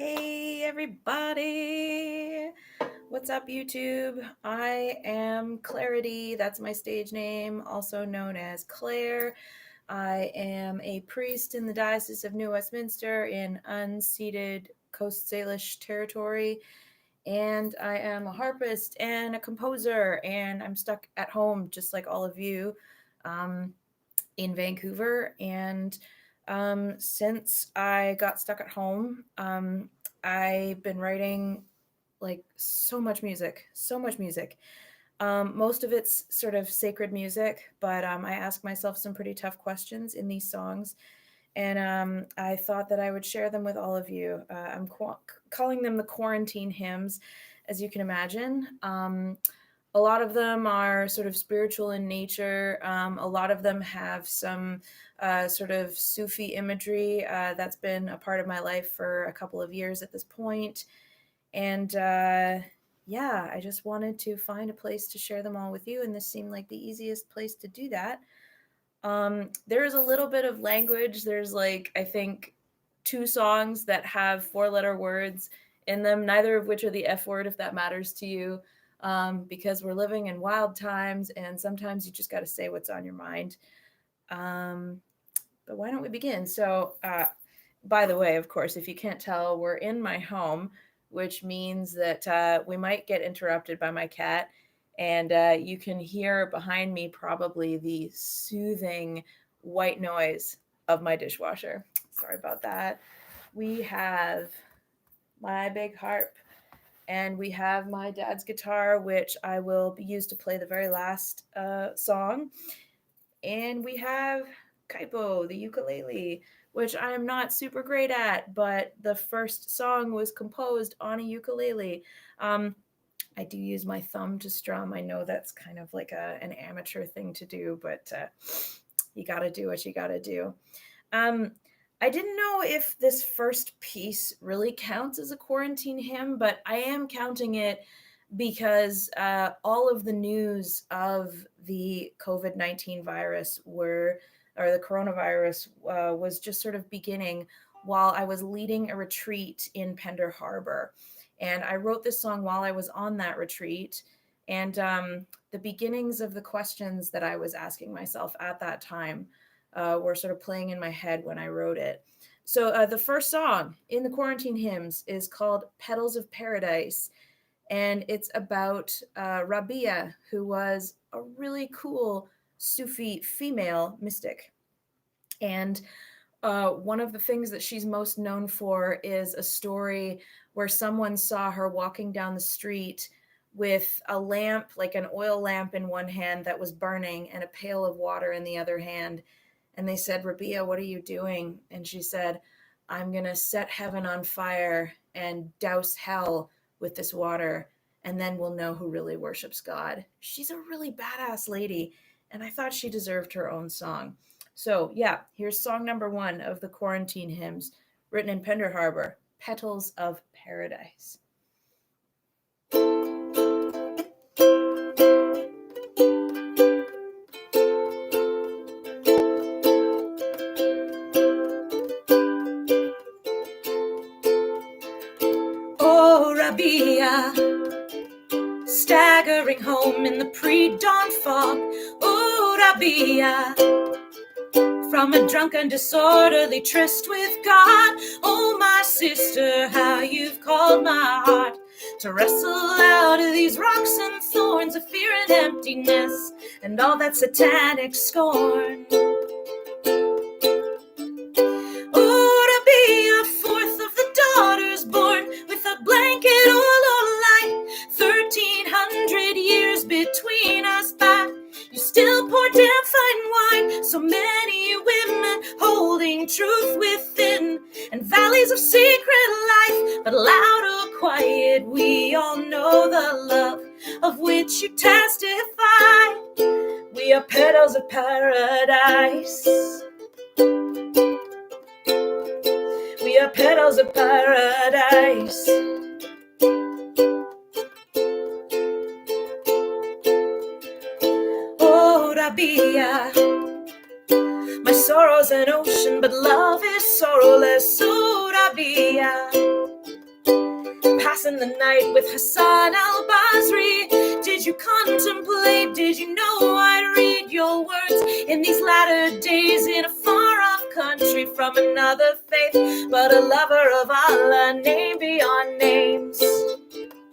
Hey everybody! What's up, YouTube? I am Clarity. That's my stage name, also known as Claire. I am a priest in the Diocese of New Westminster in unceded Coast Salish territory, and I am a harpist and a composer, and I'm stuck at home just like all of you in Vancouver. And since I got stuck at home, I've been writing like so much music. Most of it's sort of sacred music, but I ask myself some pretty tough questions in these songs. And I thought that I would share them with all of you. I'm calling them the quarantine hymns, as you can imagine. A lot of them are sort of spiritual in nature. A lot of them have some sort of Sufi imagery that's been a part of my life for a couple of years at this point. And yeah, I just wanted to find a place to share them all with you, and this seemed like the easiest place to do that. There is a little bit of language. There's like, I think, 2 songs that have 4-letter words in them, neither of which are the F word, if that matters to you, because we're living in wild times, and sometimes you just got to say what's on your mind. But why don't we begin? So, by the way, of course, if you can't tell, we're in my home, which means that we might get interrupted by my cat. And you can hear behind me probably the soothing white noise of my dishwasher. Sorry about that. We have my big harp, and we have my dad's guitar, which I will use to play the very last song. And we have Kaipo, the ukulele, which I'm not super great at, but the first song was composed on a ukulele. I do use my thumb to strum. I know that's kind of like an amateur thing to do, but you got to do what you got to do. I didn't know if this first piece really counts as a quarantine hymn, but I am counting it because all of the news of the COVID-19 virus or the coronavirus was just sort of beginning while I was leading a retreat in Pender Harbor. And I wrote this song while I was on that retreat. And the beginnings of the questions that I was asking myself at that time were sort of playing in my head when I wrote it. So the first song in the quarantine hymns is called Petals of Paradise. And it's about Rabia, who was a really cool Sufi female mystic. And one of the things that she's most known for is a story where someone saw her walking down the street with a lamp, like an oil lamp in one hand that was burning, and a pail of water in the other hand. And they said, Rabia, what are you doing? And she said, I'm going to set heaven on fire and douse hell with this water, and then we'll know who really worships God. She's a really badass lady, and I thought she deserved her own song. So yeah, here's song number 1 of the quarantine hymns, written in Pender Harbor, Petals of Paradise. Oh, Rabia, staggering home in the pre-dawn fog. Oh, Rabia, from a drunken, disorderly tryst with God. Oh, my sister, how you've called my heart to wrestle out of these rocks and thorns of fear and emptiness and all that satanic scorn. Oh, to be a fourth of the daughters born with a blanket all on light, 1,300 years between us, but you still pour down fine wine. So many women holding truth within, and valleys of secret life, but loud or quiet, we all know the love of which you testify. We are petals of paradise. We are petals of paradise. Oh, Rabia, my sorrow's an ocean, but love is sorrowless. Oh, Rabia, passing the night with Hassan al-Basri. Did you contemplate, did you know I'd read your words in these latter days in a far-off country from another faith, but a lover of Allah, name beyond names?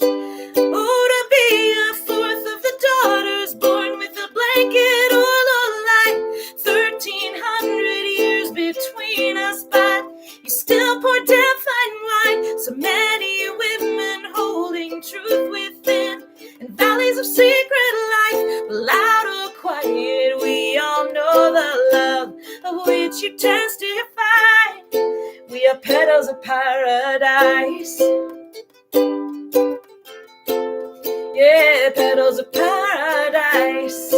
Oh, to be a fourth of the daughters born with a blanket or a light, 1,300 years between us, but you still pour down fine wine. So many women holding truth within, in valleys of secret life, loud or quiet, we all know the love of which you testify. We are petals of paradise. Yeah, petals of paradise.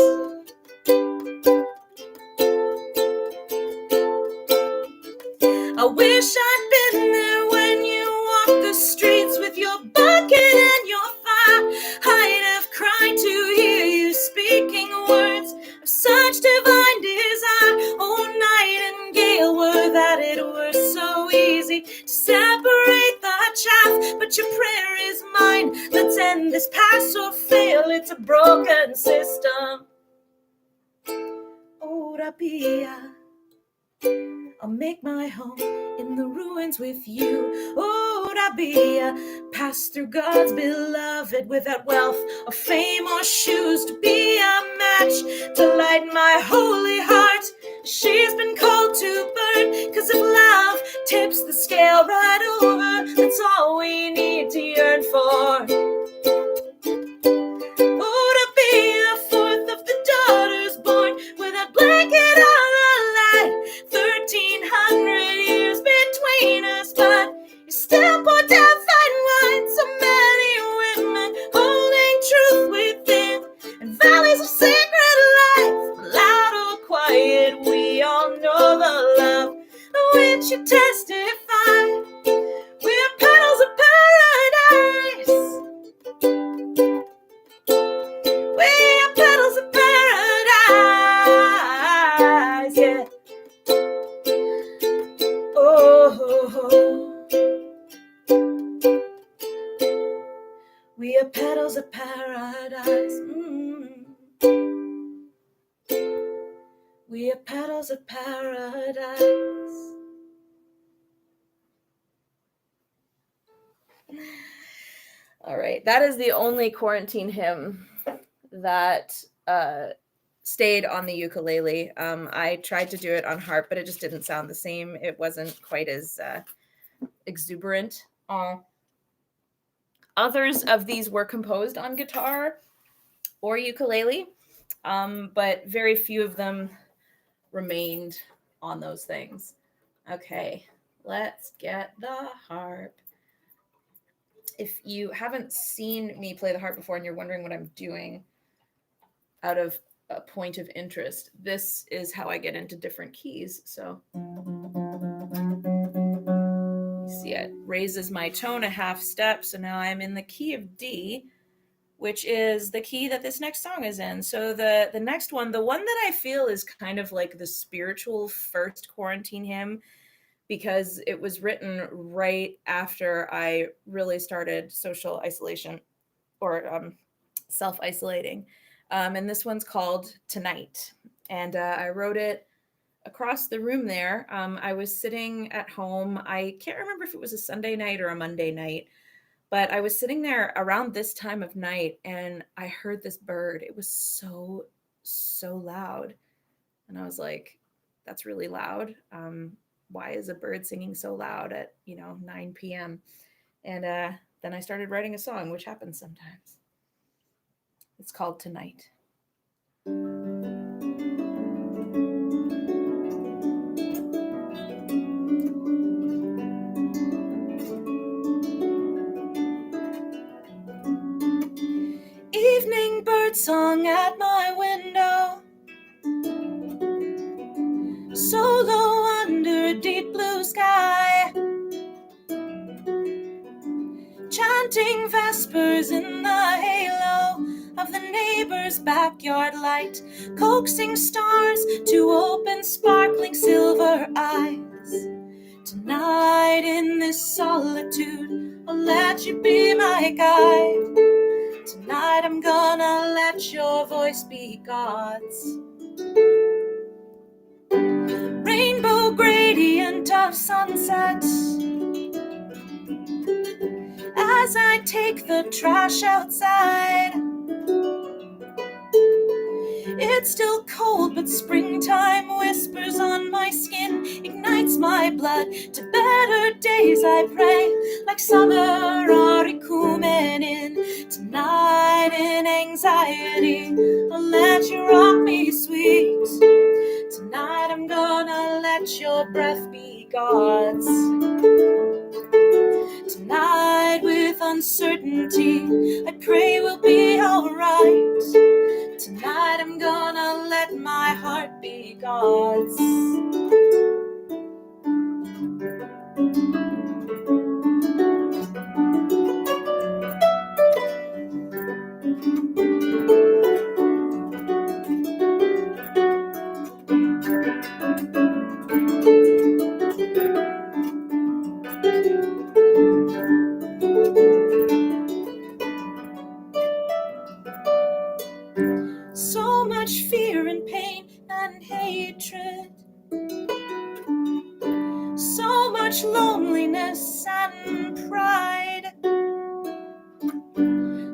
I wish I'd been there when you walked the streets with your bucket and your fire. I'd have cried to hear you speaking words of such divine desire. Oh, nightingale, were that it were so easy to separate the chaff, but your prayer is mine. Let's end this pass or fail, it's a broken system. Oh, Rabia, I'll make my home in the ruins with you. Oh, Rabia, pass through God's beloved without wealth or fame or shoes to be a match to light my holy heart. She's been called to burn, 'cause if love tips the scale right over, that's all we need to yearn for. Oh, to be a fourth of the daughters born with a blanket on the light, 1,300 years between us, but you still pour down fine wine. So many women holding truth within, and valleys of sacred life, loud or quiet, we all know the love of which you testify. We're petals of paradise. We're petals of paradise, yeah. Oh, we are petals of paradise. We are petals of paradise. All right, that is the only quarantine hymn that stayed on the ukulele. I tried to do it on harp, but it just didn't sound the same. It wasn't quite as exuberant. Others of these were composed on guitar or ukulele, but very few of them remained on those things. Okay, let's get the harp. If you haven't seen me play the harp before and you're wondering what I'm doing out of a point of interest, this is how I get into different keys. So you see it raises my tone a half step. So now I'm in the key of D, which is the key that this next song is in. So the next one, the one that I feel is kind of like the spiritual first quarantine hymn, because it was written right after I really started social isolation or self-isolating. And this one's called Tonight. And I wrote it across the room there. I was sitting at home. I can't remember if it was a Sunday night or a Monday night, but I was sitting there around this time of night and I heard this bird. It was so, so loud. And I was like, that's really loud. Why is a bird singing so loud at 9 p.m.? And then I started writing a song, which happens sometimes. It's called Tonight. Evening bird song at my window, solo under a deep blue sky, chanting vespers in the halo of the neighbor's backyard light, coaxing stars to open sparkling silver eyes. Tonight in this solitude, a let you be my guide. Tonight I'm gonna let your voice be God's. Rainbow gradient of sunset as I take the trash outside. It's still cold, but springtime whispers on my skin, ignites my blood to better days. I pray like summer coming in. Tonight in anxiety, I'll let you rock me sweet. Tonight I'm gonna let your breath be God's. Tonight with uncertainty, I pray we'll be alright. Tonight I'm gonna let my heart be God's. So much fear and pain and hatred, so much loneliness and pride,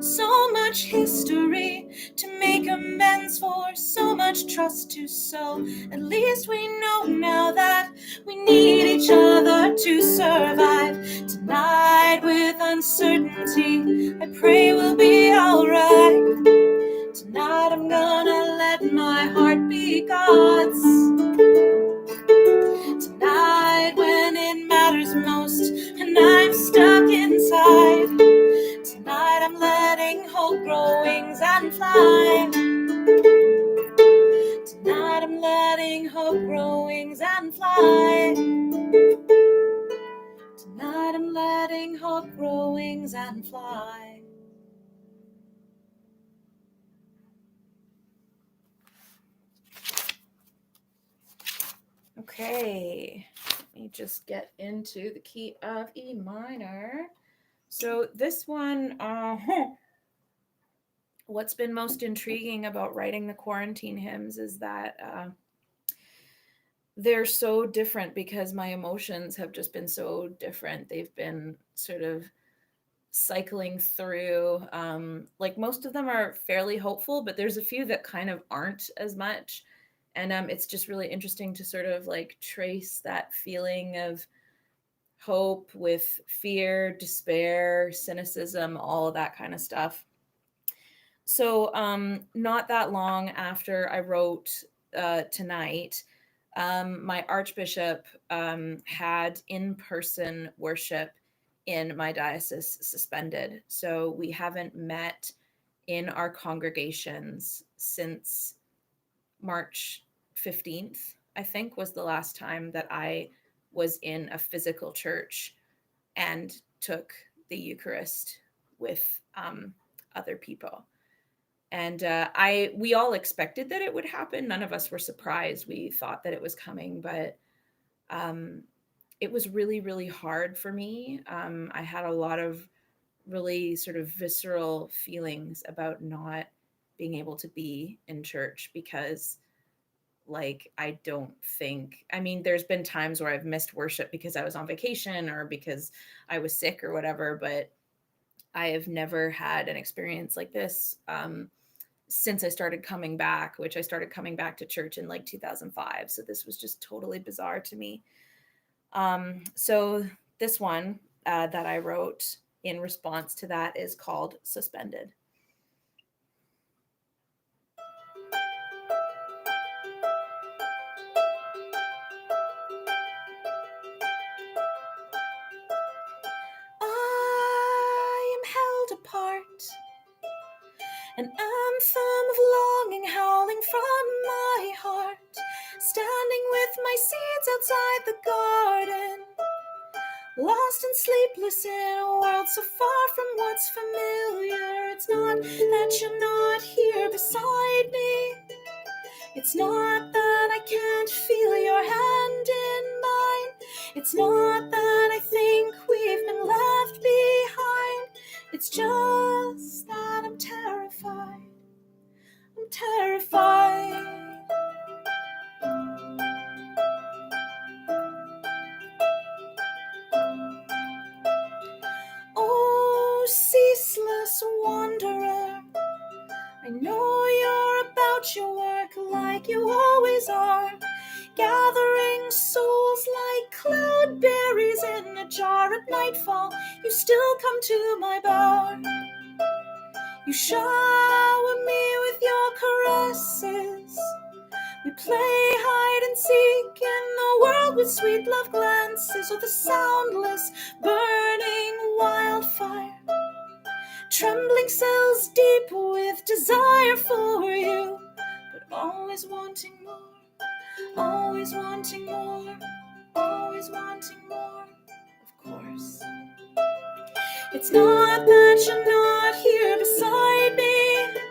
so much history to make amends for, so much trust to sow. At least we know now that we need each other to survive. Tonight with uncertainty, I pray we'll be alright. Tonight I'm gonna let my heart be God's. Tonight when it matters most and I'm stuck inside, tonight I'm letting hope grow wings and fly. Tonight I'm letting hope grow wings and fly. Tonight I'm letting hope grow wings and fly. Okay, let me just get into the key of E minor. So this one, what's been most intriguing about writing the quarantine hymns is that they're so different because my emotions have just been so different. They've been sort of cycling through. Like most of them are fairly hopeful, but there's a few that kind of aren't as much. And it's just really interesting to sort of like trace that feeling of hope with fear, despair, cynicism, all of that kind of stuff. So not that long after I wrote Tonight, my archbishop had in-person worship in my diocese suspended. So we haven't met in our congregations since March 15th, I think, was the last time that I was in a physical church and took the Eucharist with other people. And we all expected that it would happen. None of us were surprised. We thought that it was coming, but it was really, really hard for me. I had a lot of really sort of visceral feelings about not being able to be in church because like I don't think, I mean, there's been times where I've missed worship because I was on vacation or because I was sick or whatever, but I have never had an experience like this since I started coming back, which I started coming back to church in like 2005. So this was just totally bizarre to me. So this one that I wrote in response to that is called Suspended. I am held apart, an anthem of longing howling from my heart, standing with my seeds outside the garden, lost and sleepless in a world so far from what's familiar. It's not that you're not here beside me, it's not that I can't feel your hand in mine, it's not that I think we've been left behind. like you always are, gathering souls like cloudberries in a jar. At nightfall, you still come to my bar. You shower me with your caresses. We play hide and seek in the world with sweet love glances, or the soundless burning wildfire, trembling cells deep with desire for you, but always wanting more, always wanting more, always wanting more, of course. It's not that you're not here beside me.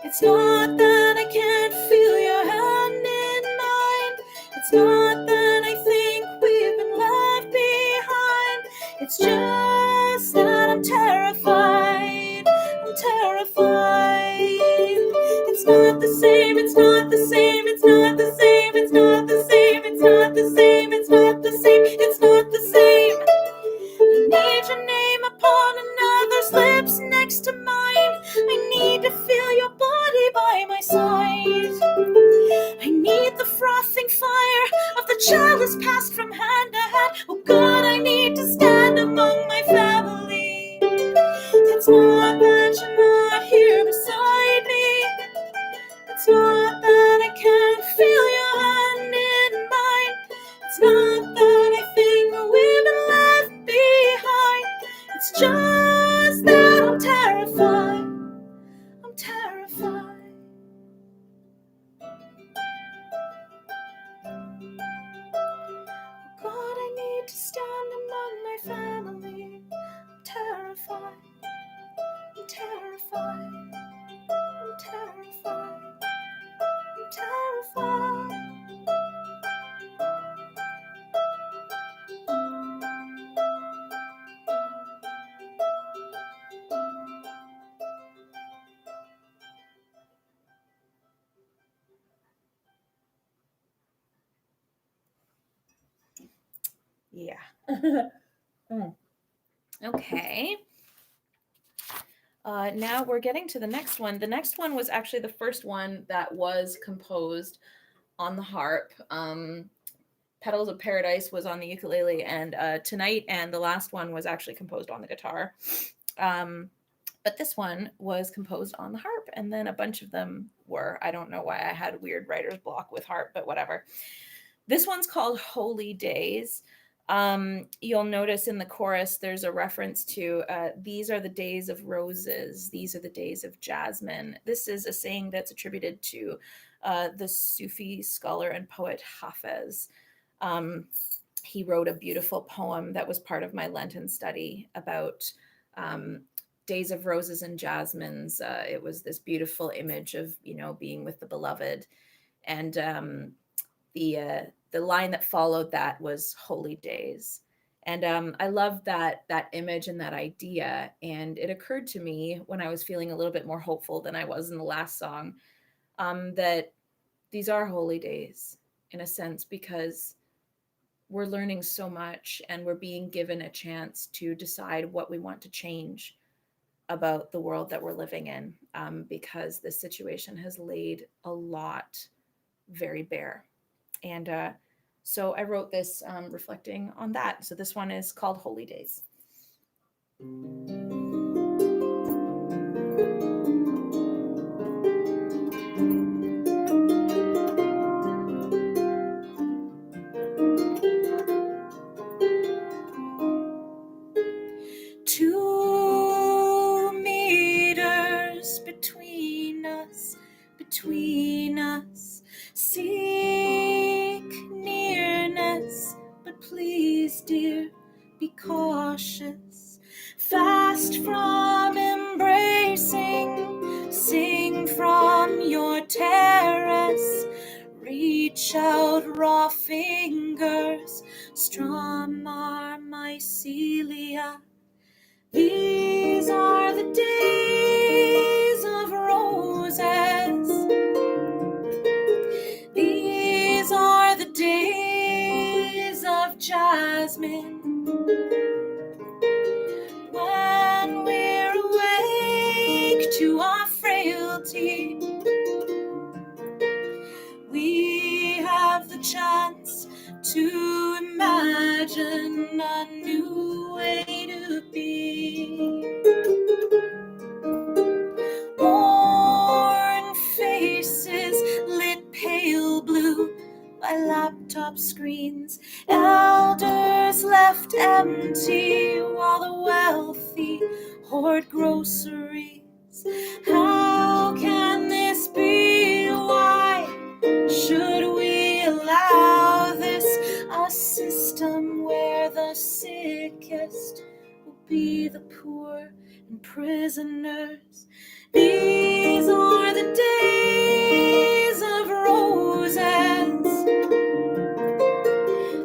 It's not that I can't feel your hand in mine. It's not that I think we've been left behind. It's just that I'm terrified. I'm terrified. It's not the same. It's not the same. It's not the same. It's not the same. It's not the same. It's not the same. It's not the same. I need your name upon another's lips next to mine. I need to feel your body by my side. I need the frothing fire of the chalice passed from hand to hand. Oh God, I need to stand among my family. It's not that you're not here beside me. It's not that I can't feel your hand in mine. It's not that I think we've been left behind. It's just that I'm terrified. I'm terrified. God, I need to stand among my family. I'm terrified. I'm terrified. I'm terrified. I'm terrified. Yeah. Okay. Now we're getting to the next one. The next one was actually the first one that was composed on the harp. Petals of Paradise was on the ukulele, and Tonight and the last one was actually composed on the guitar. But this one was composed on the harp, and then a bunch of them were. I don't know why I had weird writer's block with harp, but whatever. This one's called Holy Days. You'll notice in the chorus there's a reference to these are the days of roses, these are the days of jasmine. This is a saying that's attributed to the Sufi scholar and poet Hafez. He wrote a beautiful poem that was part of my Lenten study about days of roses and jasmines. It was this beautiful image of, being with the beloved. And the line that followed that was Holy Days. And I love that image and that idea. And it occurred to me when I was feeling a little bit more hopeful than I was in the last song, that these are holy days in a sense, because we're learning so much and we're being given a chance to decide what we want to change about the world that we're living in, because this situation has laid a lot very bare. And so I wrote this reflecting on that. So this one is called Holy Days. Between us, seek nearness, but please, dear, be cautious. Fast from embracing, sing from your terrace, reach out raw fingers, strum our mycelia. These are the days of roses. These are the days of jasmine. When we're awake to our frailty, to imagine a new way to be. Worn faces lit pale blue by laptop screens, elders left empty while the wealthy hoard groceries. How can this be? Why should we allow this? A system where the sickest will be the poor and prisoners. These are the days of roses.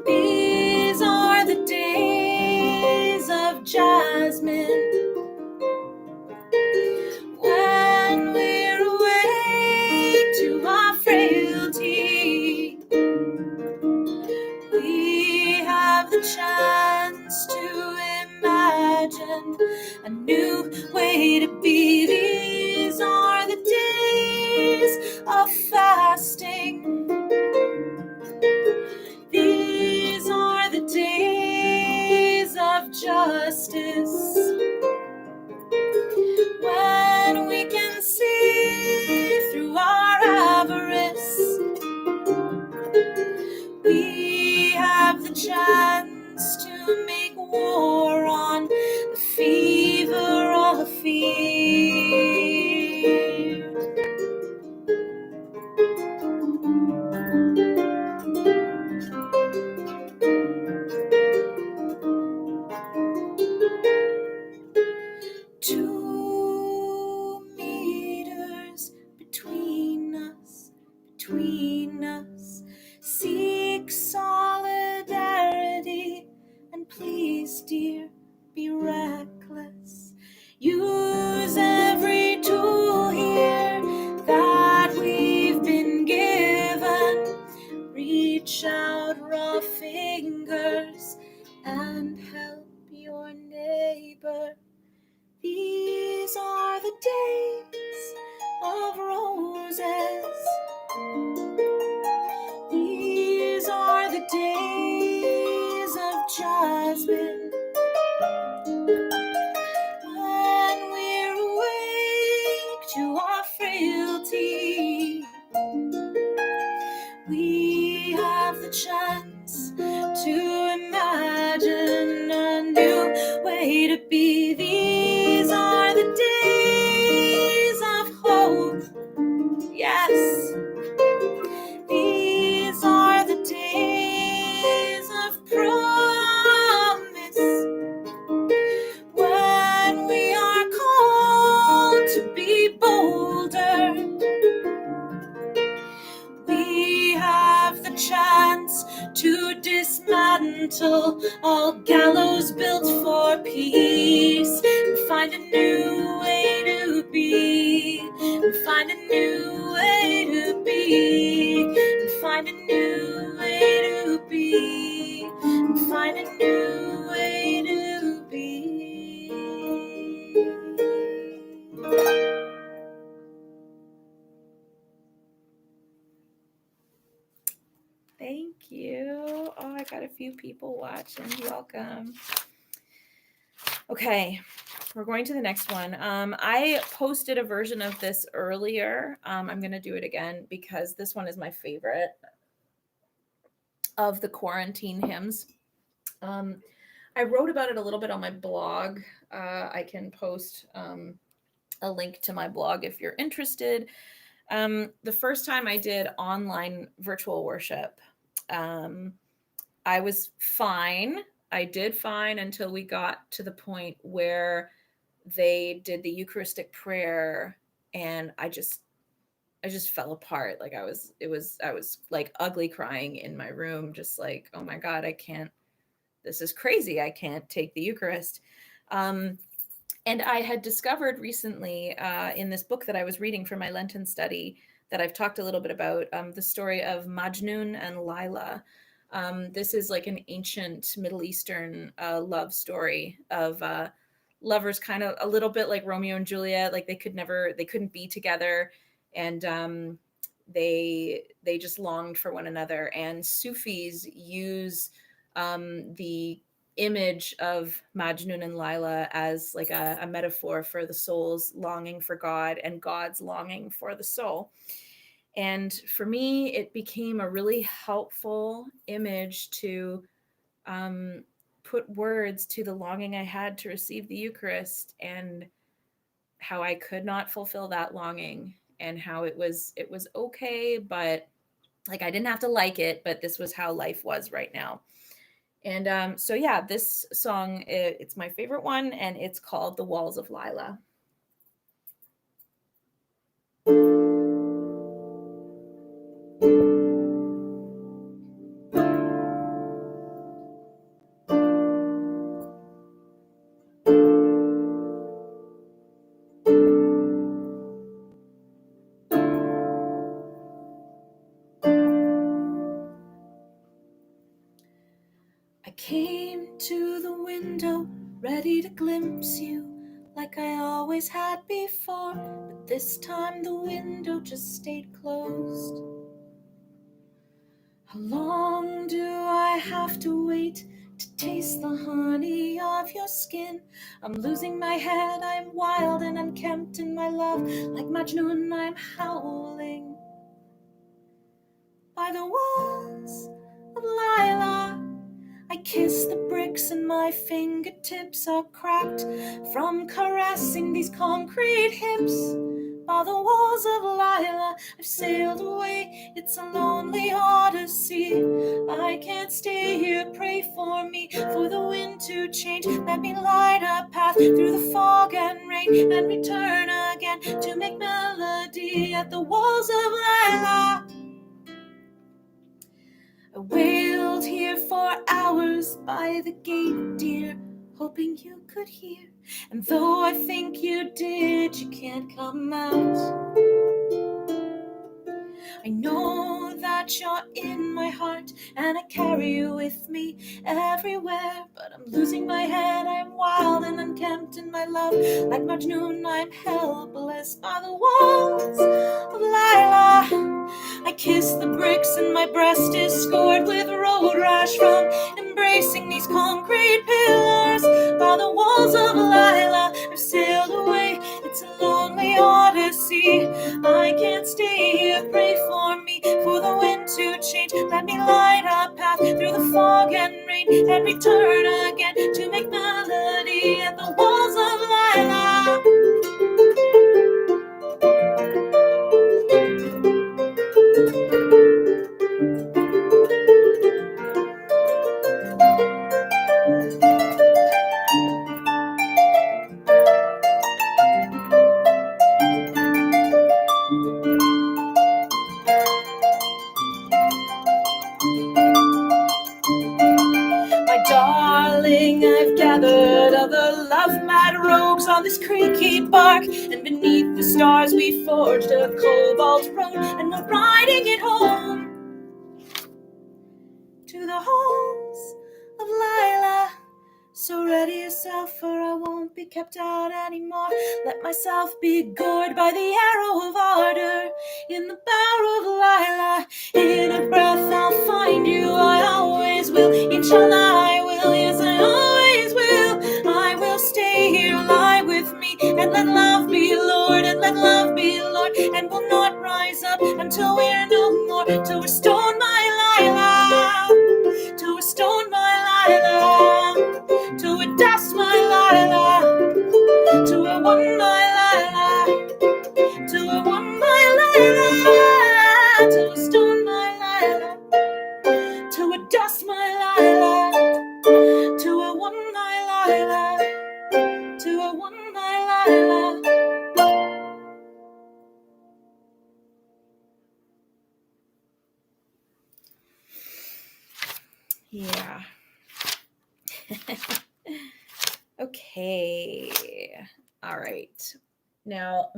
These are the days of jasmine. When we're awake to our frailty, we have the chance to imagine a new way to be. These are the days of fasting. These are the days of justice. When we can see through our avarice, we have the chance to make war on the fever of fear. Two meters between us, seek solidarity, and please, dear, be reckless. Use every tool here that we've been given. Reach out raw fingers and help your neighbor. These are the days of roses. These are the days of jasmine. When we're awake to our frailty, we have the chance to imagine a new way to be. These are the days of hope. Yes. These are the days of promise. When we are called to be bolder, we have the chance to dismantle all gallows built for peace and find a new way to be, and find a new way to be, and find a new way to be, and find a new way to be. Thank you. Oh, I got a few people watching. Welcome. Okay, we're going to the next one. I posted a version of this earlier. I'm going to do it again because this one is my favorite of the quarantine hymns. I wrote about it a little bit on my blog. I can post a link to my blog if you're interested. The first time I did online virtual worship, I was fine. I did fine until we got to the point where they did the Eucharistic prayer, and I just fell apart. Like I was like ugly crying in my room, just like, oh my God, this is crazy. I can't take the Eucharist. And I had discovered recently in this book that I was reading for my Lenten study that I've talked a little bit about, the story of Majnun and Lila. This is like an ancient Middle Eastern love story of lovers, kind of a little bit like Romeo and Juliet. Like they couldn't be together. And they just longed for one another. And Sufis use the image of Majnun and Lila as like a metaphor for the soul's longing for God and God's longing for the soul. And for me, it became a really helpful image to um, put words to the longing I had to receive the Eucharist, and how I could not fulfill that longing, and how it was okay, but like I didn't have to like it, but this was how life was right now. And so yeah, this song, it's my favorite one, and it's called "The Walls of Lila." I came to the window, ready to glimpse you, like I always had before, but this time the window just stayed closed. How long do I have to wait to taste the honey of your skin? I'm losing my head, I'm wild and unkempt in my love, like Majnun I'm howling by the walls of Lila. I kiss the bricks and my fingertips are cracked from caressing these concrete hips. By the walls of Lila, I've sailed away. It's a lonely odyssey. I can't stay here, pray for me, for the wind to change. Let me light a path through the fog and rain, and return again to make melody at the walls of Lila. I wailed here for hours by the gate, dear, hoping you could hear. And though I think you did, you can't come out. I know that you're in my heart, and I carry you with me everywhere. But I'm losing my head, I'm wild and unkempt in my love. Like Majnun, I'm helpless by the walls of Lila. I kiss the bricks and my breast is scored with road rash from embracing these concrete pillars. By the walls of Lila, I've sailed away. It's a lonely odyssey. I can't stay here, pray for me, for the wind to change. Let me light a path through the fog and rain, and return again to make melody at the walls of Lila. My darling, I've gathered other love-mad rogues on this creaky bark, and beneath the stars we forged a cobalt road, and we're riding it home to the halls of Lila. So ready yourself, for I won't be kept out anymore. Let myself be gored by the arrow of ardor in the bower of Lila. In a breath I'll find you, I always will. Inshallah I will, yes I always will. I will stay here, lie with me, and let love be Lord, and let love be Lord, and will not rise up until we're no more. To restore my Lila, to restore my Lila, to a dust my Lila, to a one my Lila, to a one my Lila, to a stone my Lila, to a dust my Lila, to a one my Lila, to a one my Lila. Yeah. Okay. All right. Now,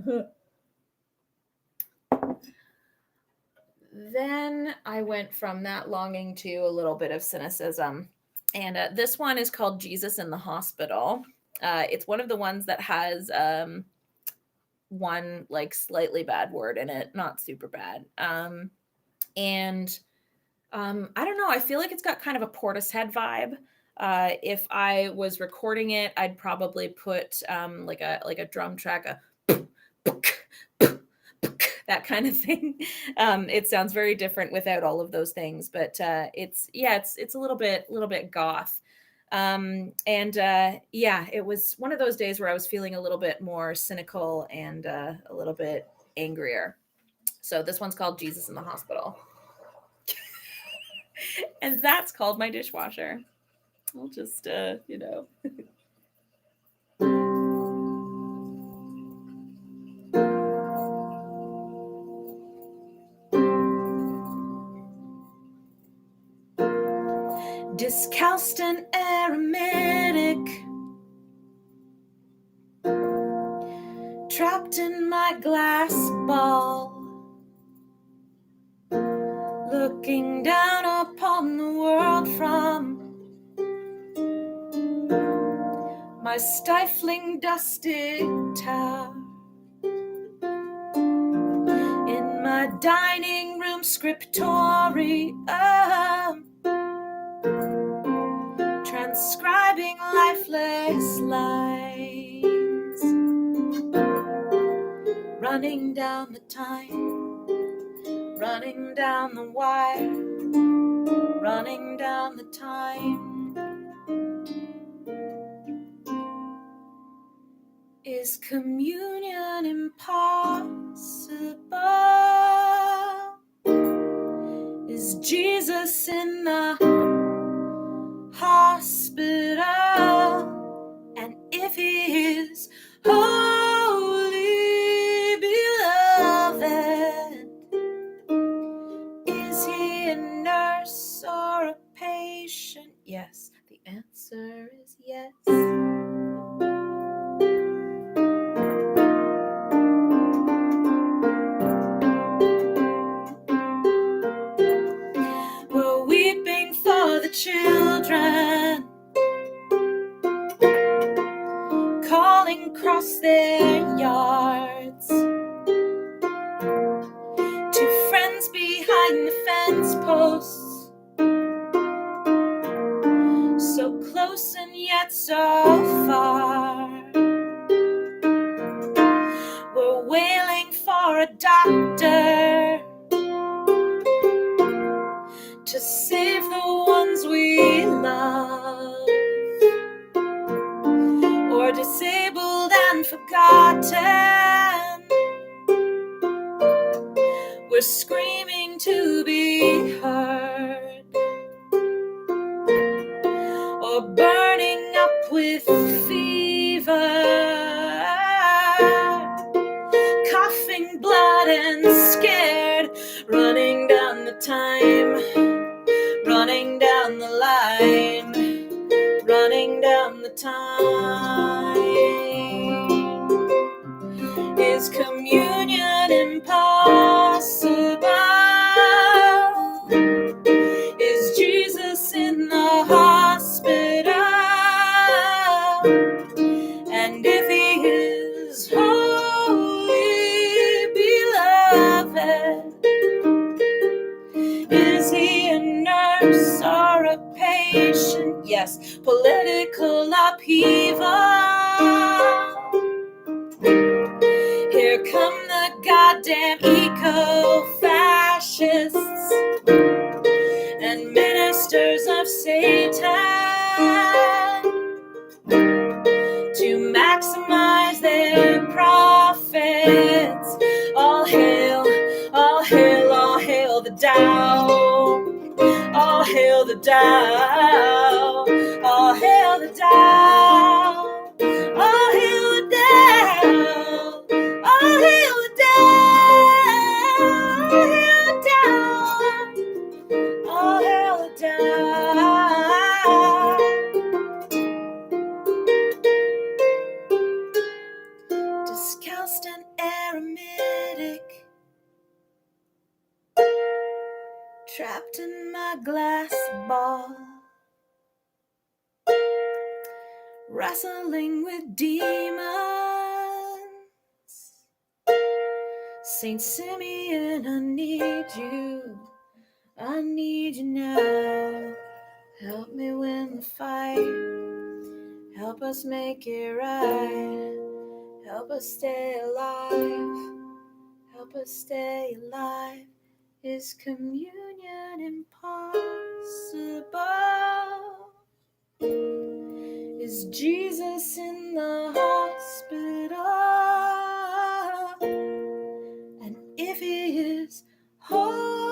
then I went from that longing to a little bit of cynicism. And this one is called Jesus in the Hospital. It's one of the ones that has one like slightly bad word in it, not super bad. And I don't know. I feel like it's got kind of a Portishead vibe. If I was recording it, I'd probably put like a drum track, a that kind of thing. It sounds very different without all of those things, but it's a little bit goth. Yeah, it was one of those days where I was feeling a little bit more cynical and a little bit angrier. So this one's called Jesus in the Hospital. And that's called my dishwasher. I'll just, discalced and aromatic, trapped in my glass ball, looking down upon the world from my stifling dusty tower. In my dining room scriptorium, transcribing lifeless lines, running down the time, running down the wire, running down the time. Is communion impossible? Is Jesus in the hospital? And if he is, holy beloved, is he a nurse or a patient? Yes, the answer is yes. We're weeping for the children, calling across their yards to friends behind the fence posts, so close and yet so far. We're wailing for a doctor to save the ones we love, or disabled and forgotten. We're screaming to be heard, or burning up with fever, coughing blood and scared, running down the time, running down the line, running down the time. Is communion impossible? Is Jesus in the hospital? And if he is, holy beloved, is he a nurse or a patient? Yes, political upheaval. Here come the goddamn eco-fascists and ministers of Satan to maximize their profits. All hail, all hail, all hail the Dow. All hail the Dow. All hail the Dow. All hail the Dow. All hail the Dow. All hail the Dow. Discalced and aromatic, trapped in my glass ball, wrestling with demons, Saint Simeon, I need you. I need you now. Help me win the fight. Help us make it right. Help us stay alive. Help us stay alive. Is communion impossible? Is Jesus in the hospital? And if he is, holy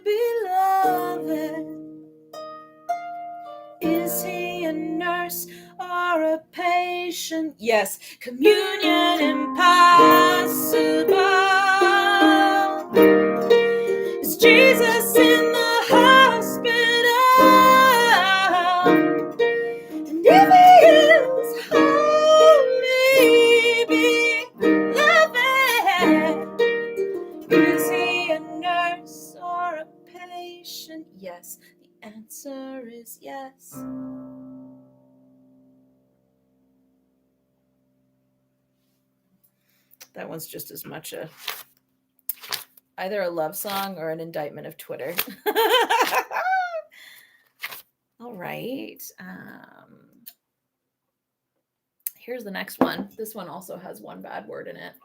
beloved, is he a nurse or a patient? Yes, communion impossible. Is Jesus in the hospital? And if he is, holy beloved, is he a nurse or a patient? Yes, the answer is yes. That one's just as much either a love song or an indictment of Twitter. All right. Here's the next one. This one also has one bad word in it.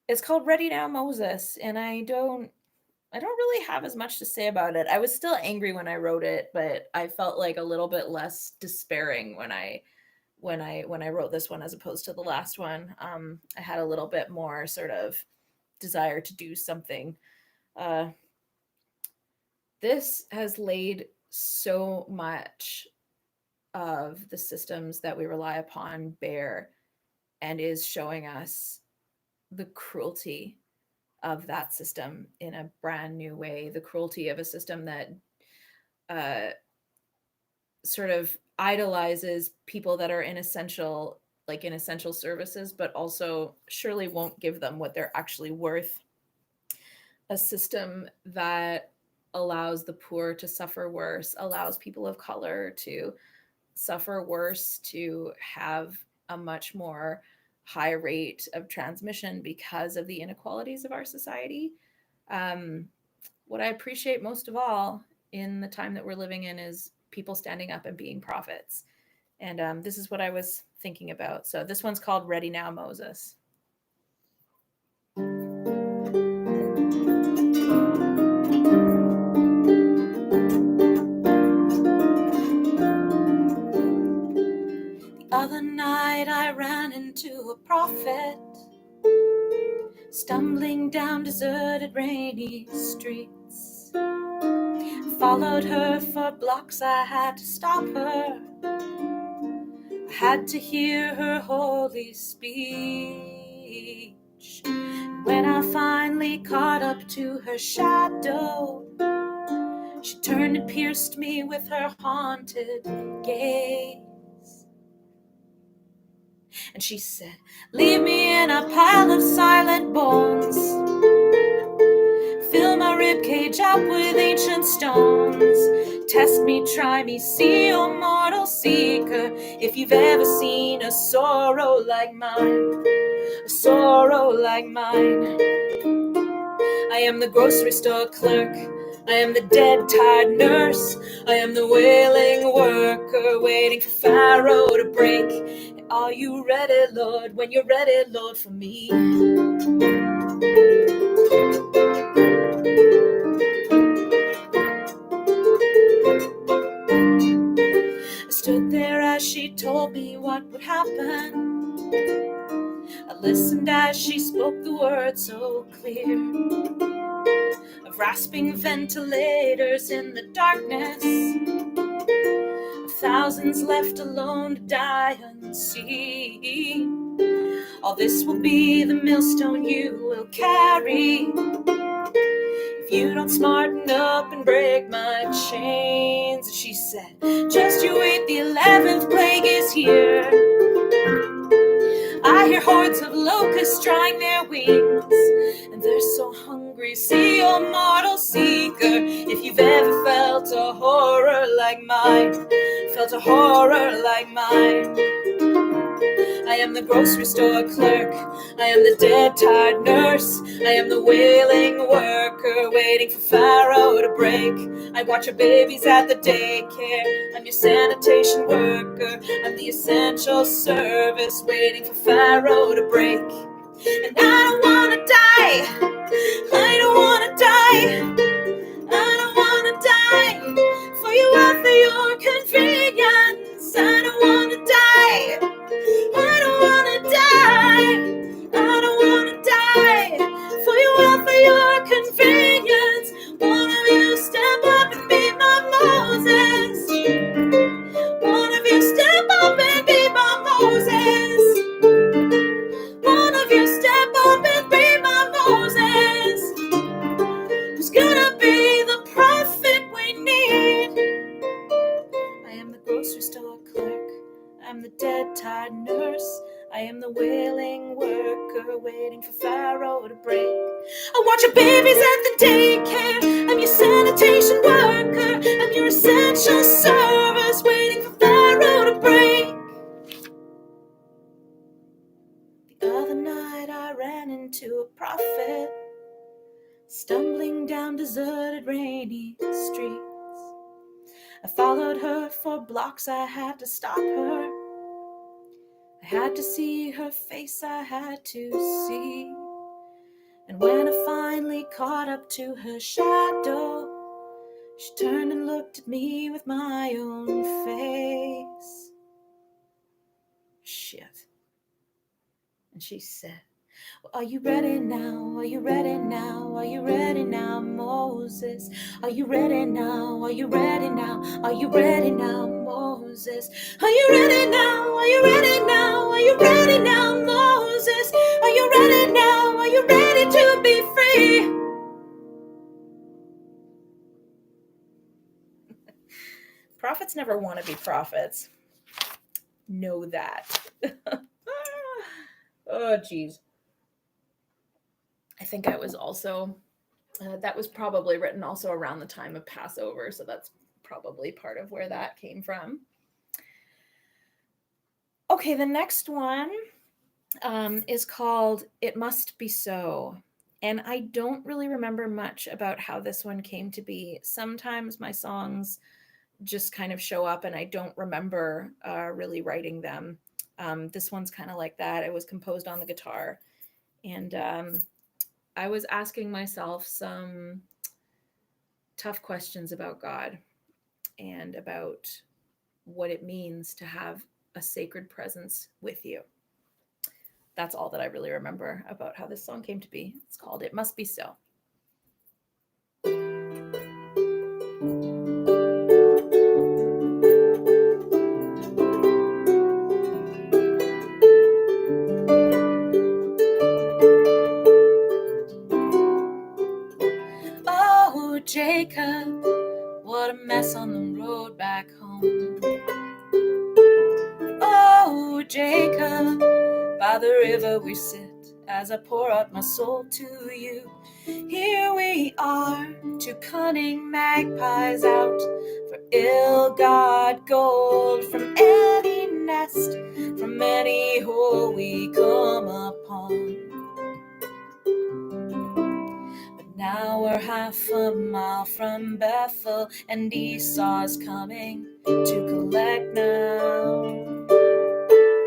It's called Ready Now, Moses, and I don't really have as much to say about it. I was still angry when I wrote it, but I felt like a little bit less despairing when I wrote this one as opposed to the last one. I had a little bit more sort of desire to do something. This has laid so much of the systems that we rely upon bare, and is showing us the cruelty of that system in a brand new way, the cruelty of a system that sort of idolizes people that are in essential services, but also surely won't give them what they're actually worth. A system that allows the poor to suffer worse, allows people of color to suffer worse, to have a much more high rate of transmission because of the inequalities of our society. What I appreciate most of all in the time that we're living in is people standing up and being prophets. And this is what I was thinking about. So this one's called Ready Now, Moses. The other night I ran into a prophet, stumbling down deserted, rainy streets. Followed her for blocks, I had to stop her. I had to hear her holy speech. When I finally caught up to her shadow, she turned and pierced me with her haunted gaze. And she said, leave me in a pile of silent bones. Fill my ribcage up with ancient stones. Test me, try me, see, O mortal seeker, if you've ever seen a sorrow like mine. A sorrow like mine. I am the grocery store clerk. I am the dead, tired nurse. I am the wailing worker, waiting for Pharaoh to break. Are you ready, Lord, when you're ready, Lord, for me? I stood there as she told me what would happen. I listened as she spoke the words so clear, of rasping ventilators in the darkness, of thousands left alone to die unseen. All this will be the millstone you will carry if you don't smarten up and break my chains. And she said, just you wait, the 11th plague is here. I hear hordes of locusts drawing their wings, and they're so hungry. See, oh mortal seeker, if you've ever felt a horror like mine, felt a horror like mine. I I am the grocery store clerk. I am the dead, tired nurse. I am the wailing worker waiting for Pharaoh to break. I watch your babies at the daycare. I'm your sanitation worker. I'm the essential service waiting for Pharaoh to break. And I don't wanna die. I don't wanna die. I don't wanna die for you or for your convenience. I don't wanna die. I don't wanna die. I don't wanna die for you or for your convenience. One of you step up and be my Moses. One of you step up and be my Moses. One of you step up and be my Moses. Who's gonna be the prophet we need? I am the grocery store clerk. I'm the dead, tired nurse. I am the wailing worker waiting for Pharaoh to break. I watch your babies at the daycare. I'm your sanitation worker. I'm your essential service waiting for Pharaoh to break. The other night I ran into a prophet, stumbling down deserted, rainy streets. I followed her for blocks, I had to stop her. I had to see her face, I had to see. And when I finally caught up to her shadow, she turned and looked at me with my own face. Shit. And she said, well, are you ready now? Are you ready now? Are you ready now, Moses? Are you ready now? Are you ready now? Are you ready now, Moses? Are you ready now? Are you ready now? Are you ready now, Moses? Are you ready now? Are you ready to be free? Prophets never want to be prophets. Know that. Oh, geez. I think I was also, that was probably written also around the time of Passover, so that's probably part of where that came from. Okay, the next one is called It Must Be So. And I don't really remember much about how this one came to be. Sometimes my songs just kind of show up and I don't remember really writing them. This one's kind of like that. It was composed on the guitar. And I was asking myself some tough questions about God and about what it means to have a sacred presence with you. That's all that I really remember about how this song came to be. It's called It Must Be So. Oh, Jacob, what a mess on the road back home. Oh, Jacob, by the river we sit as I pour out my soul to you. Here we are, two cunning magpies out for ill-got gold from any nest, from any hole we come upon. But now we're half a mile from Bethel, and Esau's coming to collect now.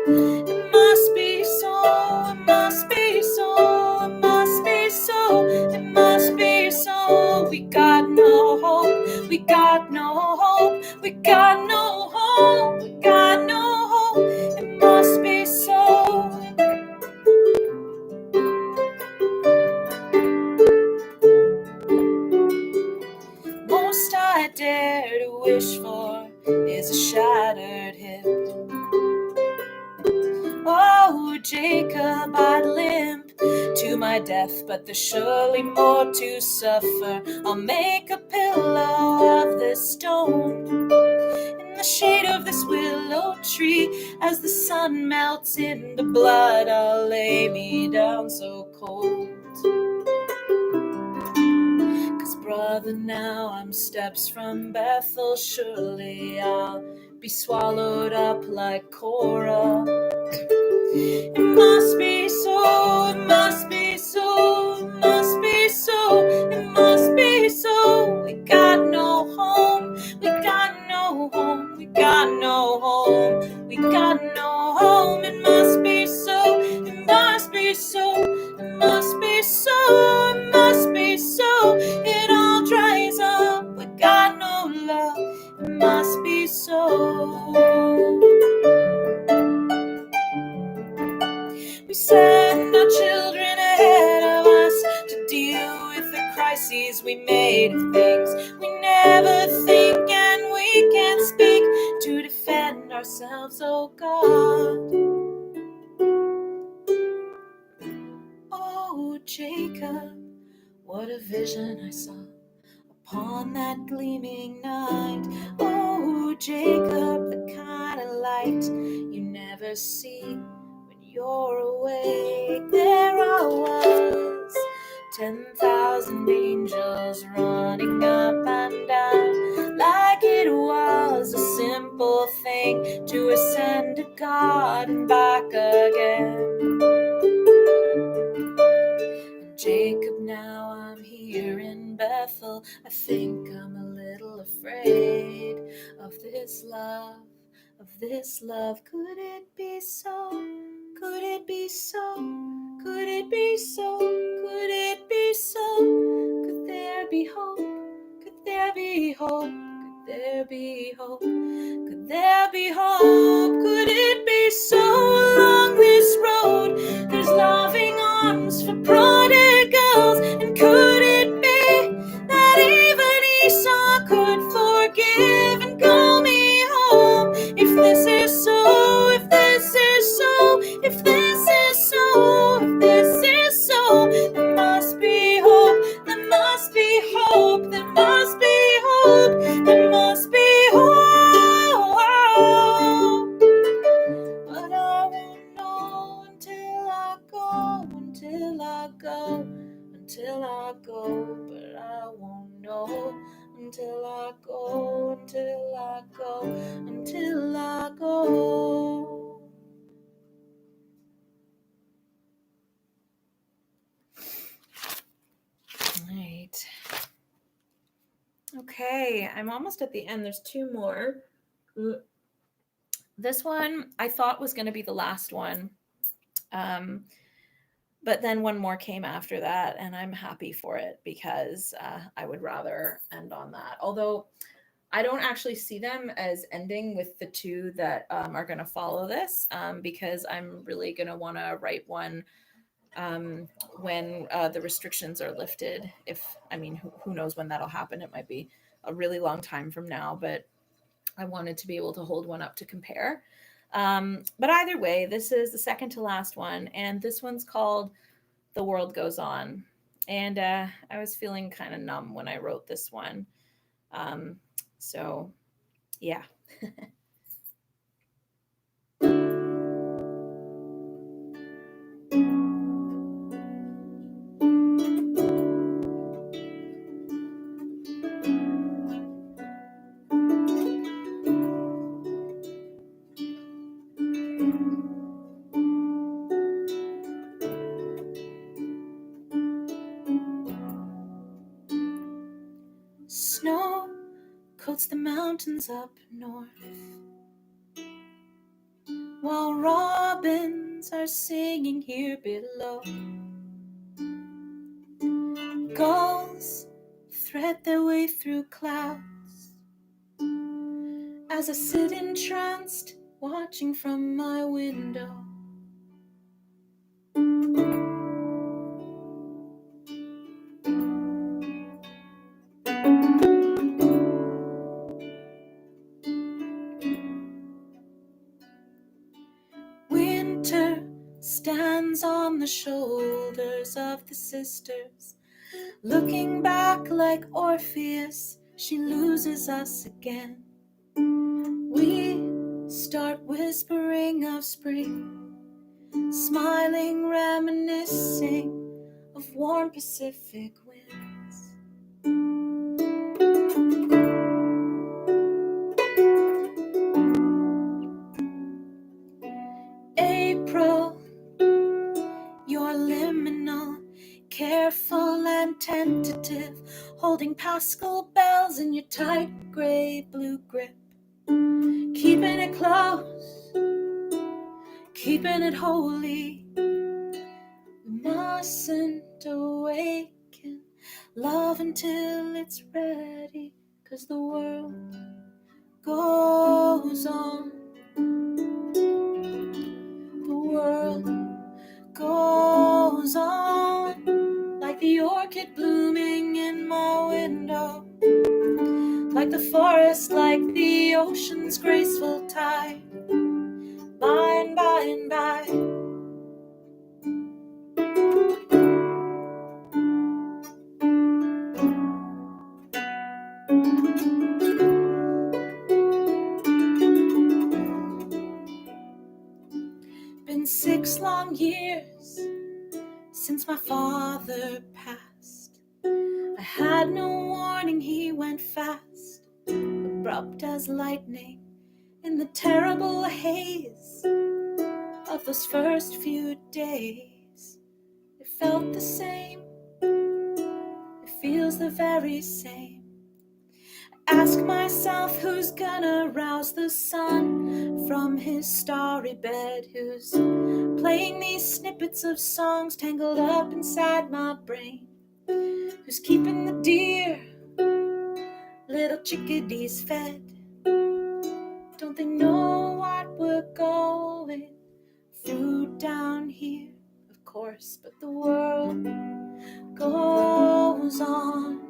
It must be so, it must be so, it must be so, it must be so. We got no hope, we got no hope, we got no hope, we got no hope. It must be so. Most I dare to wish for is a shattered hip. Oh, Jacob, I'd limp to my death, but there's surely more to suffer. I'll make a pillow of this stone in the shade of this willow tree. As the sun melts into blood, I'll lay me down so cold. 'Cause brother, now I'm steps from Bethel. Surely I'll be swallowed up like Korah. It must be so, it must be so, it must be so, it must be so. We got no home, we got no home, we got no home, we got no home. It must be so, it must be so, it must be so, it must be so. It all dries up, we got no love, it must be so. We send our children ahead of us to deal with the crises we made of things we never think and we can't speak to defend ourselves, oh God. Oh, Jacob, what a vision I saw upon that gleaming night. Oh, Jacob, the kind of light you never see when you're awake. There I was, 10,000 angels running up and down, like it was a simple thing to ascend to God and back again. Jacob, now I'm here in Bethel. I think I'm a little afraid of this love, of this love. Could it be so? Could it be so? Could it be so? Could it be so? Could there be hope? Could there be hope? Could there be hope? Could there be hope? Could it be so along this road? There's loving arms for prodigals. And could it be that even Esau could forgive and call me home? If this is so, if this is so, if this is so, if this is so, there must be hope, there must be hope, there must be hope, there must be hope. But I won't know until I go, until I go, until I go. But I won't know until I go, until I go, until I go. All right. Okay, I'm almost at the end. There's two more. This one I thought was going to be the last one. But then one more came after that, and I'm happy for it because I would rather end on that. Although I don't actually see them as ending with the two that are going to follow this because I'm really going to want to write one when the restrictions are lifted. Who knows when that'll happen? It might be a really long time from now, but I wanted to be able to hold one up to compare. But either way, this is the second to last one, and this one's called The World Goes On. And I was feeling kind of numb when I wrote this one. So, yeah. Snow coats the mountains up north, while robins are singing here below. Gulls thread their way through clouds as I sit entranced, watching from my window. Winter stands on the shoulders of the sisters, looking back like Orpheus, she loses us again. We start whispering of spring, smiling, reminiscing of warm Pacific winds. Pascal bells in your tight gray blue grip, keeping it close, keeping it holy. We mustn't awaken love until it's ready, 'cause the world goes on. The world goes on, like the orchid blooming in my window, like the forest, like the ocean's graceful tide. By and by and by, been 6 long years since my father passed. I had no warning, he went fast, abrupt as lightning, in the terrible haze of those first few days. It felt the same, it feels the very same. I ask myself, who's gonna rouse the sun from his starry bed? Who's playing these snippets of songs tangled up inside my brain? Who's keeping the dear little chickadees fed? Don't they know what we're going through down here? Of course, but the world goes on.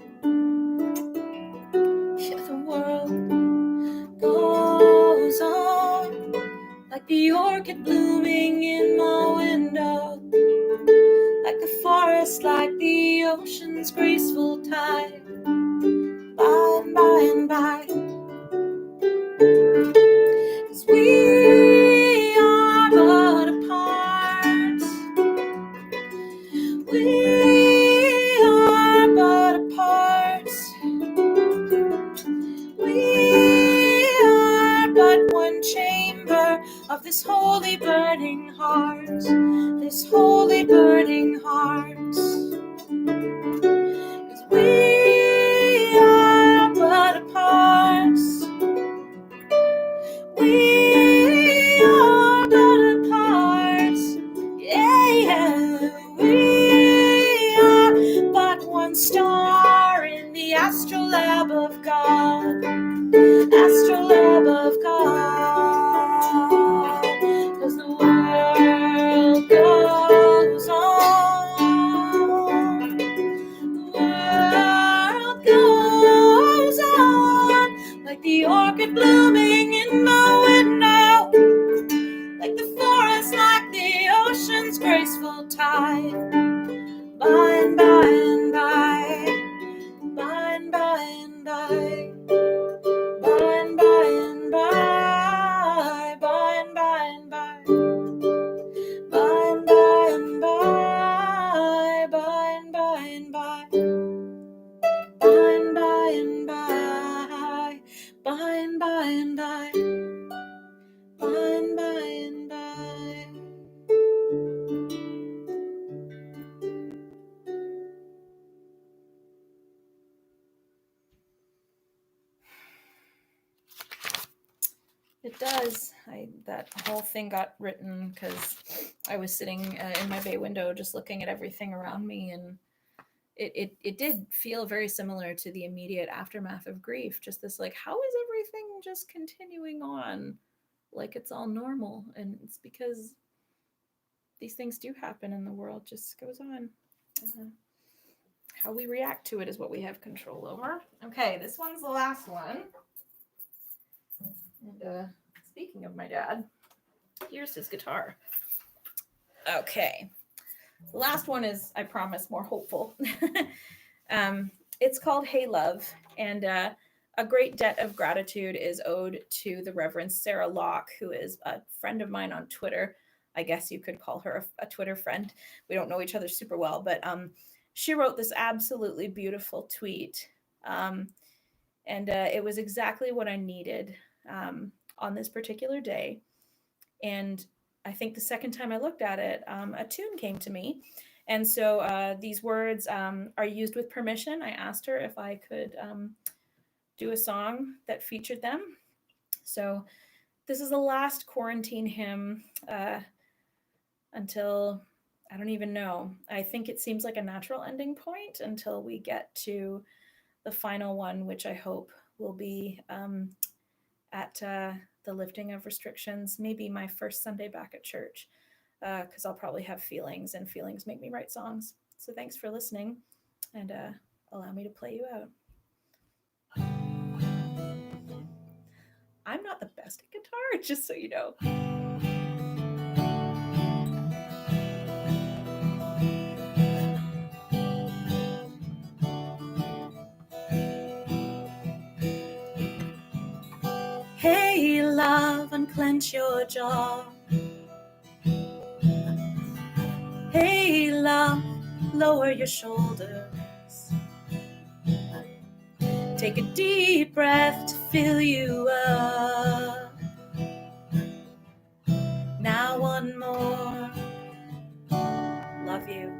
Yeah, the world goes on, like the orchid blooming in my window, like the forest, like the ocean's graceful tide. By and by and by, 'cause we are but a part. We are but a part. We are but one chamber of this holy burning heart, this holy burning heart. 'Cause we are but a part. We are but a part. Yeah, yeah. We are but one star in the astrolabe of God. Astrolabe of God, 'cause the world goes on. The world goes on, like the orchid blooming in my window, like the forest, like the ocean's graceful tide. By and by and by, by and by and by. By and by and by, by and by and by, by and by and by, by and by and by, by and by and by, by and by and by, by and by and by. It does. That whole thing got written because I was sitting in my bay window just looking at everything around me, and it did feel very similar to the immediate aftermath of grief. Just this, like, how is everything just continuing on like it's all normal? And it's because these things do happen and the world just goes on. How we react to it is what we have control over. Okay, this one's the last one. And speaking of my dad, here's his guitar. Okay. The last one is, I promise, more hopeful. It's called Hey Love, and a great debt of gratitude is owed to the Reverend Sarah Locke, who is a friend of mine on Twitter. I guess you could call her a Twitter friend. We don't know each other super well, but she wrote this absolutely beautiful tweet, and it was exactly what I needed on this particular day. And I think the second time I looked at it, a tune came to me, And so these words are used with permission. I asked her if I could do a song that featured them. So this is the last quarantine hymn until I don't even know. I think it seems like a natural ending point until we get to the final one, which I hope will be at the lifting of restrictions, maybe my first Sunday back at church, because I'll probably have feelings, and feelings make me write songs. So thanks for listening, and allow me to play you out. I'm not the best at guitar, just so you know. Hey, love, unclench your jaw. Hey, love, lower your shoulders. Take a deep breath to fill you up. Now one more. Love you.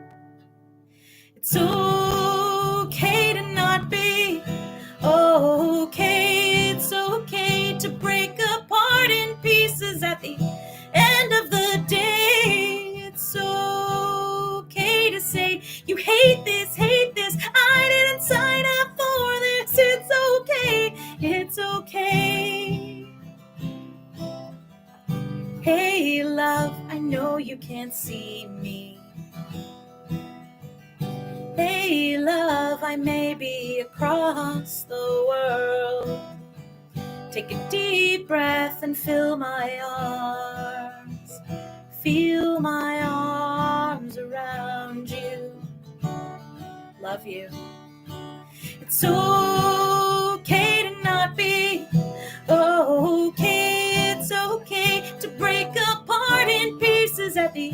It's okay to not be okay. It's okay to break apart in pieces at the end of the day. It's okay to say you hate this, I didn't sign up for this. It's okay, it's okay. Hey, love, I know you can't see me. Hey, love, I may be across the world. Take a deep breath and fill my arms. Feel my arms around you. Love you. It's okay to not be okay. It's okay to break apart in pieces at the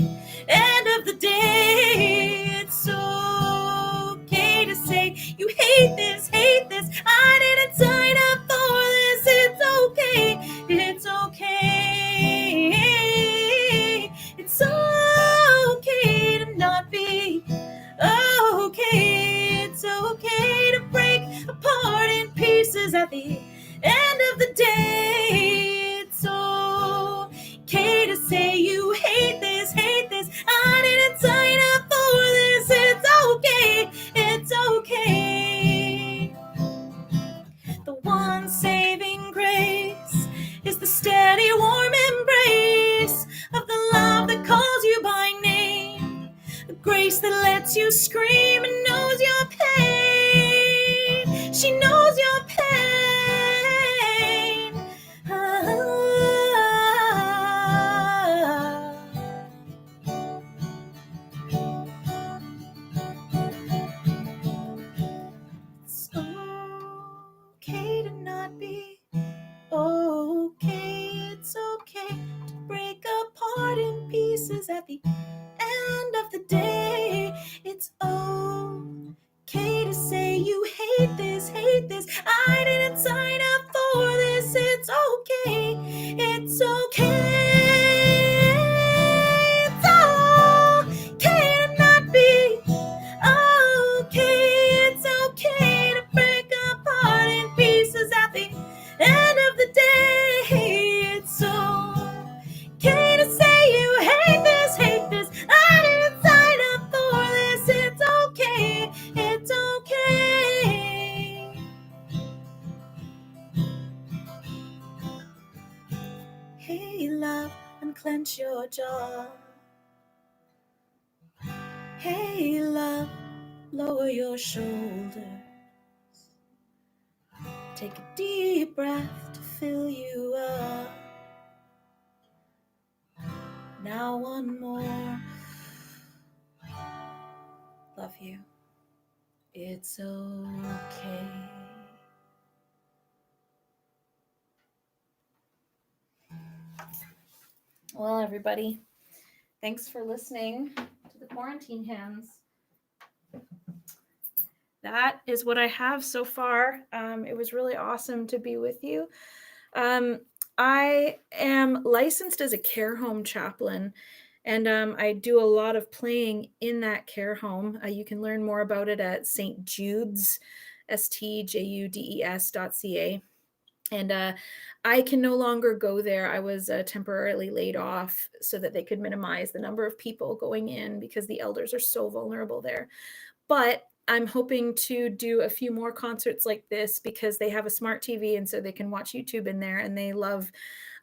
end of the day. It's okay to say you hate this, I didn't sign up for this. It's okay, it's okay. It's okay to not be okay. It's okay to break apart in pieces at the end of the day. It's okay to say you hate this, I didn't sign up for this. It's okay, it's okay. The one saving grace is the steady, warm embrace of the love that calls you by name. A grace that lets you scream and knows your pain. She knows your pain. It's okay to not be okay. It's okay to break apart in pieces at the end of the day. It's okay to say you hate this, I didn't sign up for this. It's okay, it's okay. It's okay to not be okay. It's okay to break apart in pieces at the end of the day. It's okay to say you hate this, I didn't sign up for this. It's okay, it's okay. Hey, love, unclench your jaw. Hey, love, lower your shoulders. Take a deep breath to fill you up. Now one more. Love you. It's okay. Well, everybody, thanks for listening to the Quarantine Hymns. That is what I have so far. It was really awesome to be with you. I am licensed as a care home chaplain, And I do a lot of playing in that care home. You can learn more about it at St. Jude's, stjudes.ca. And I can no longer go there. I was temporarily laid off so that they could minimize the number of people going in because the elders are so vulnerable there. But I'm hoping to do a few more concerts like this because they have a smart TV and so they can watch YouTube in there and they love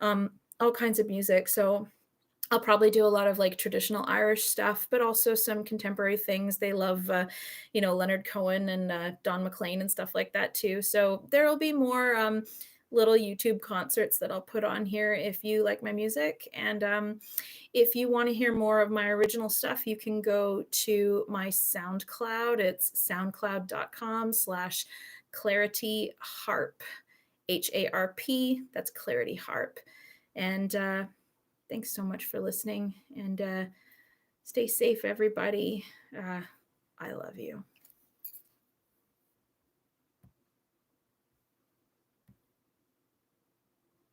all kinds of music. So I'll probably do a lot of, like, traditional Irish stuff, but also some contemporary things. They love, Leonard Cohen and, Don McLean and stuff like that too. So there'll be more, little YouTube concerts that I'll put on here if you like my music, and, if you wanna hear more of my original stuff, you can go to my SoundCloud. It's soundcloud.com/clarityharp, HARP. That's Clarity Harp, and, thanks so much for listening and stay safe, everybody. I love you.